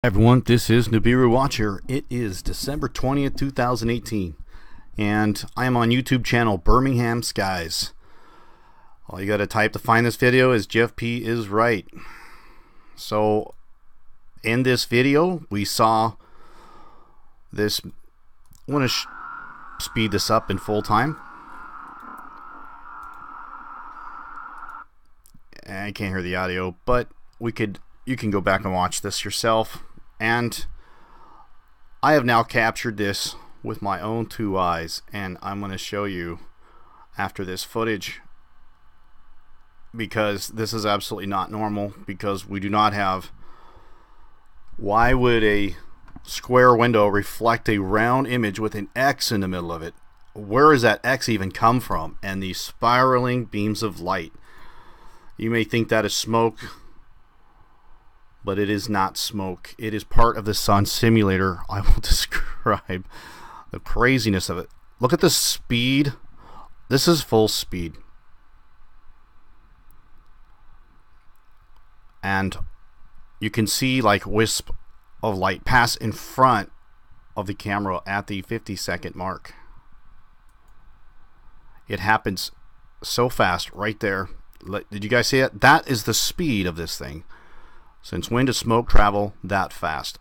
Everyone, this is Nibiru Watcher. It is December 20th, 2018, and I am on YouTube channel Birmingham Skies. All you gotta type to find this video is Jeff P is right. So, in this video, we saw this. I want to speed this up in full time. I can't hear the audio, but you can go back and watch this yourself. And I have now captured this with my own two eyes, and I'm going to show you after this footage, because this is absolutely not normal, because we do not have. Why would a square window reflect a round image with an X in the middle of it? Where does that X even come from? And these spiraling beams of light. You may think that is smoke, but it is not smoke. It is part of the sun simulator. I will describe the craziness of it. Look at the speed. This is full speed. And you can see like wisp of light pass in front of the camera at the 50-second mark. It happens so fast right there. Did you guys see it? That is the speed of this thing. Since when does smoke travel that fast?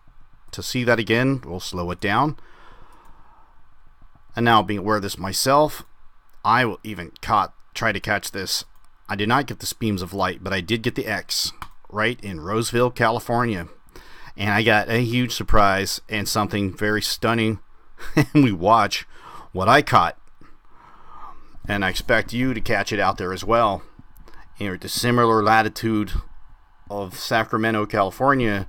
To see that again, we'll slow it down. And now, being aware of this myself, I will even try to catch this. I did not get the beams of light, but I did get the X right in Roseville, California. And I got a huge surprise and something very stunning. And we watch what I caught. And I expect you to catch it out there as well. You're at the similar latitude of Sacramento, California.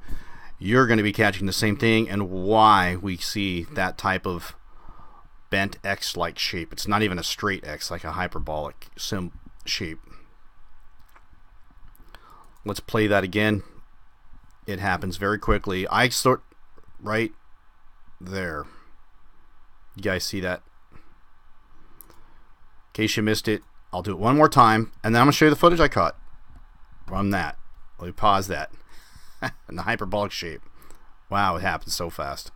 You're going to be catching the same thing, and why we see that type of bent X-like shape. It's not even a straight X, like a hyperbolic shape. Let's play that again. It happens very quickly. I start right there. You guys see that? In case you missed it, I'll do it one more time, and then I'm going to show you the footage I caught from that. Let me pause that. In the hyperbolic shape. Wow, it happens so fast.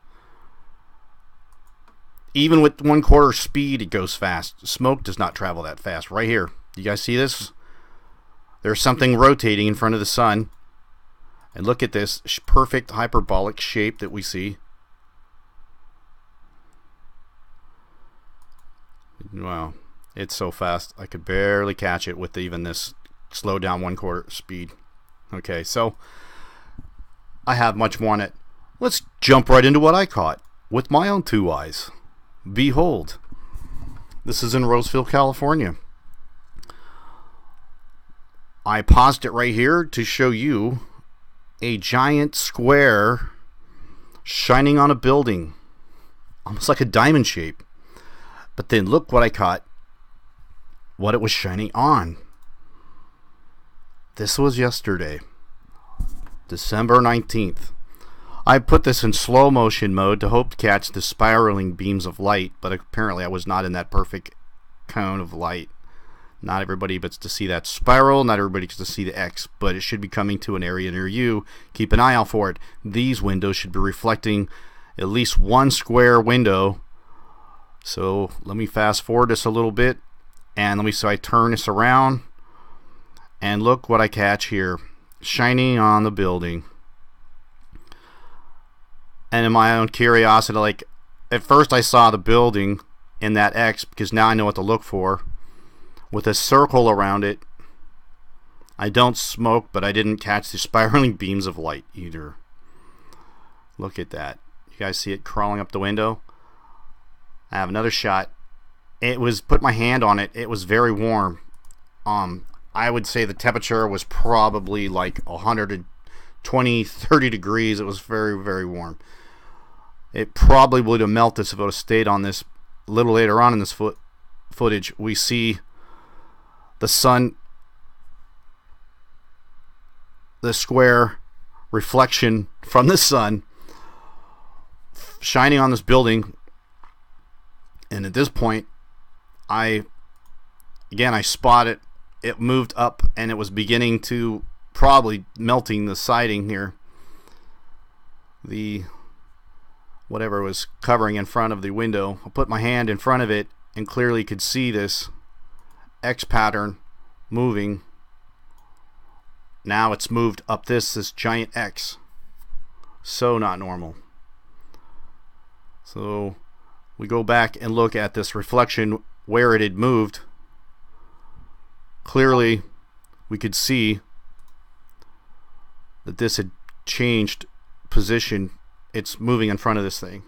Even with 1/4 speed, it goes fast. Smoke does not travel that fast. Right here. You guys see this? There's something rotating in front of the sun. And look at this perfect hyperbolic shape that we see. Wow. It's so fast. I could barely catch it with even this slow down 1/4 speed. Okay, so I have much more on it. Let's jump right into what I caught with my own two eyes. Behold. This is in Roseville, California. I paused it right here to show you a giant square shining on a building. Almost like a diamond shape. But then look what I caught. What it was shining on. This was yesterday, December 19th. I put this in slow motion mode to hope to catch the spiraling beams of light, but apparently I was not in that perfect cone of light. Not everybody gets to see that spiral, not everybody gets to see the X, but it should be coming to an area near you. Keep an eye out for it. These windows should be reflecting at least one square window. So let me fast forward this a little bit, and so I turn this around. And look what I catch here, shining on the building. And in my own curiosity, like, at first I saw the building in that X, because now I know what to look for, with a circle around it. I don't smoke, but I didn't catch the spiraling beams of light either. Look at that. You guys see it crawling up the window? I have another shot. Put my hand on it. It was very warm. I would say the temperature was probably like 120, 30 degrees. It was very, very warm. It probably would have melted if it would have stayed on this. A little later on in this footage, we see the sun, the square reflection from the sun shining on this building. And at this point, I spot it. It moved up, and it was beginning to probably melting the siding here. the whatever was covering in front of the window. I put my hand in front of it and clearly could see this X pattern moving. Now it's moved up this giant X. So not normal. So we go back and look at this reflection where it had moved. Clearly we could see that this had changed position. It's moving in front of this thing.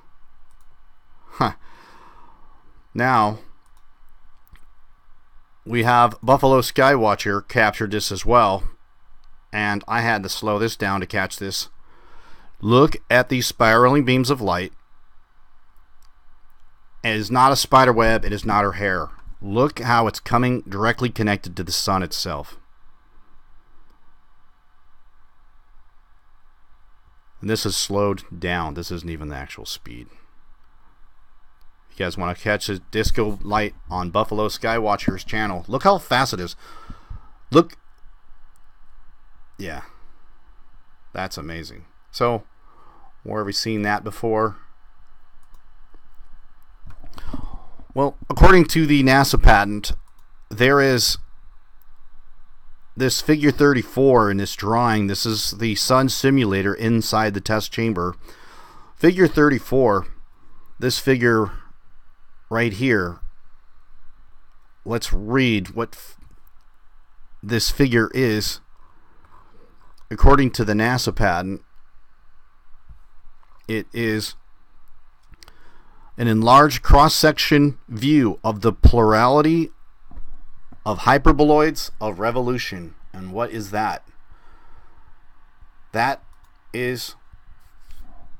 Now we have Buffalo Skywatcher captured this as well, and I had to slow this down to catch this. Look at these spiraling beams of light. It is not a spider web, it is not her hair. Look how it's coming directly connected to the sun itself. And this is slowed down. This isn't even the actual speed. If you guys want to catch a disco light on Buffalo Skywatcher's channel, look how fast it is. Look. Yeah. That's amazing. So, where have we seen that before? Well, according to the NASA patent, there is this figure 34 in this drawing. This is the sun simulator inside the test chamber. Figure 34, this figure right here, let's read what this figure is. According to the NASA patent, it is an enlarged cross-section view of the plurality of hyperboloids of revolution. And what is that? That is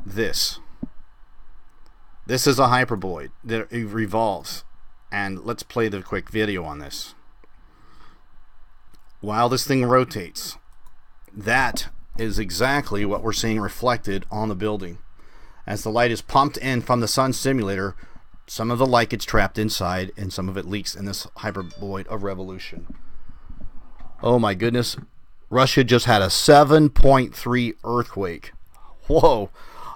this. This is a hyperboloid that revolves. And let's play the quick video on this. While this thing rotates, that is exactly what we're seeing reflected on the building. As the light is pumped in from the sun simulator, some of the light gets trapped inside and some of it leaks in this hyperboloid of revolution. Oh my goodness. Russia just had a 7.3 earthquake. Whoa.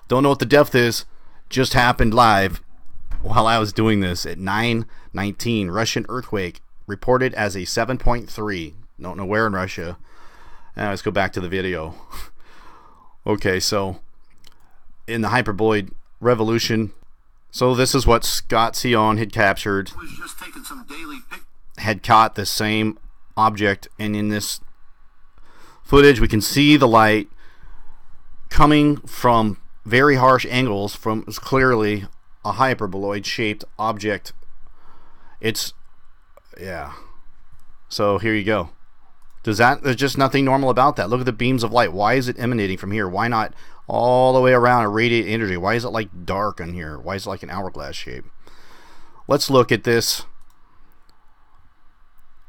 Don't know what the depth is. Just happened live while I was doing this at 9:19. Russian earthquake reported as a 7.3. Don't know where in Russia. Let's go back to the video. Okay, so in the hyperboloid revolution, so this is what Scott Sion had captured. Had caught the same object, and in this footage we can see the light coming from very harsh angles from clearly a hyperboloid shaped object. It's, yeah. So here you go. There's just nothing normal about that. Look at the beams of light. Why is it emanating from here? Why not all the way around and radiate energy? Why is it like dark in here? Why is it like an hourglass shape? Let's look at this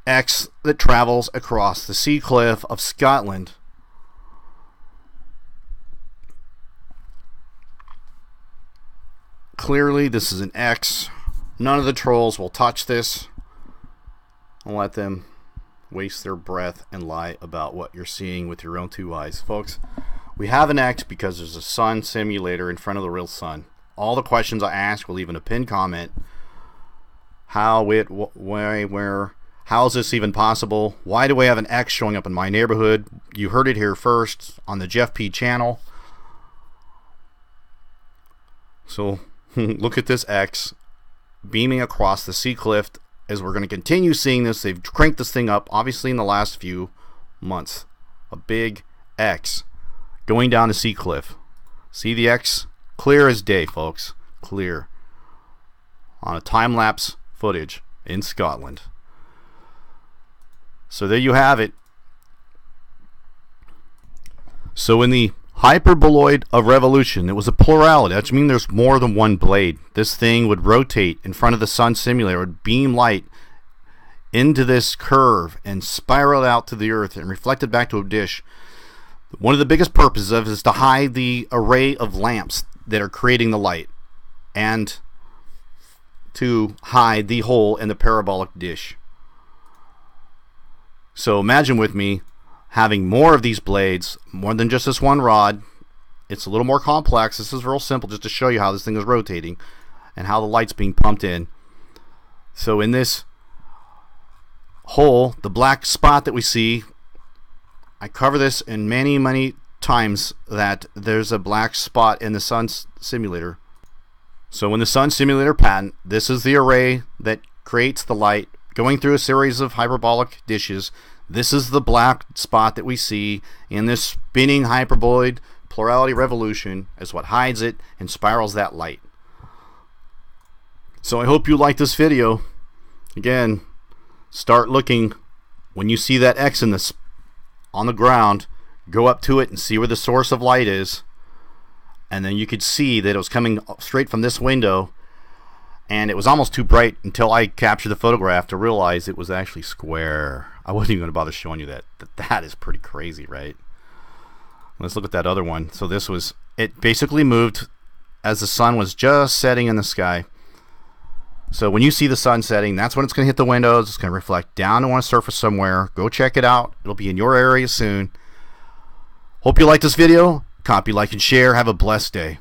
X that travels across the sea cliff of Scotland. Clearly this is an X. None of the trolls will touch this. I'll let them waste their breath and lie about what you're seeing with your own two eyes. Folks, we have an X because there's a sun simulator in front of the real sun. All the questions I ask, will leave in a pinned comment. How, why, where, how is this even possible? Why do we have an X showing up in my neighborhood? You heard it here first on the Jeff P channel. So look at this X beaming across the sea cliff. As we're going to continue seeing this, they've cranked this thing up obviously in the last few months. A big X going down the sea cliff. See the X? Clear as day, folks. Clear. On a time-lapse footage in Scotland. So there you have it. So in the hyperboloid of revolution, it was a plurality. That means there's more than one blade. This thing would rotate in front of the sun simulator, would beam light into this curve and spiral out to the earth and reflect it back to a dish. One of the biggest purposes of it is to hide the array of lamps that are creating the light and to hide the hole in the parabolic dish. So imagine with me having more of these blades, more than just this one rod, It's a little more complex. This is real simple just to show you how this thing is rotating and how the light's being pumped in. So in this hole, the black spot that we see, I cover this in many times that there's a black spot in the sun simulator. So in the sun simulator patent, this is the array that creates the light going through a series of hyperbolic dishes. This is the black spot that we see in this spinning hyperboloid plurality revolution is what hides it and spirals that light. So I hope you like this video. Again, start looking when you see that X in this on the ground, go up to it and see where the source of light is, and then you could see that it was coming straight from this window, and it was almost too bright until I captured the photograph to realize it was actually square. I wasn't even going to bother showing you that. That is pretty crazy, right? Let's look at that other one. So this was, it basically moved as the sun was just setting in the sky. So when you see the sun setting, that's when it's going to hit the windows. It's going to reflect down on a surface somewhere. Go check it out. It'll be in your area soon. Hope you like this video. Copy, like, and share. Have a blessed day.